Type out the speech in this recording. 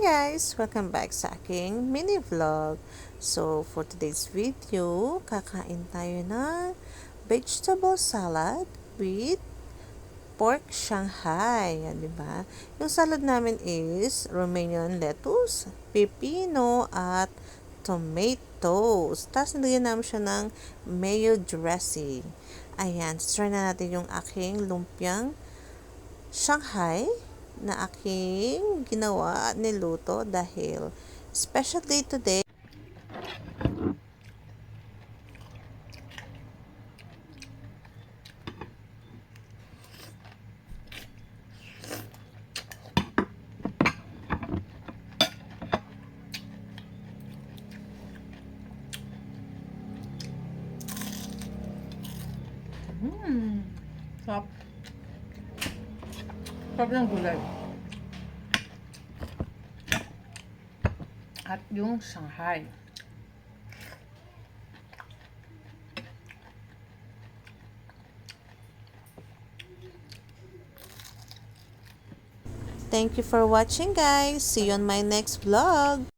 guys! Welcome back sa aking mini vlog. So, for today's video, kakain tayo ng vegetable salad with pork shanghai. Yan, diba? Yung salad namin is Romanian lettuce, pepino, at tomatoes. Tapos, nilagyan namin siya ng mayo dressing. Ayan, try na natin yung aking lumpiang shanghai na aking ginawa at niluto dahil special day today. Sarap. Sarap ng gulay. At yung Shanghai. Thank you for watching, guys. See you on my next vlog.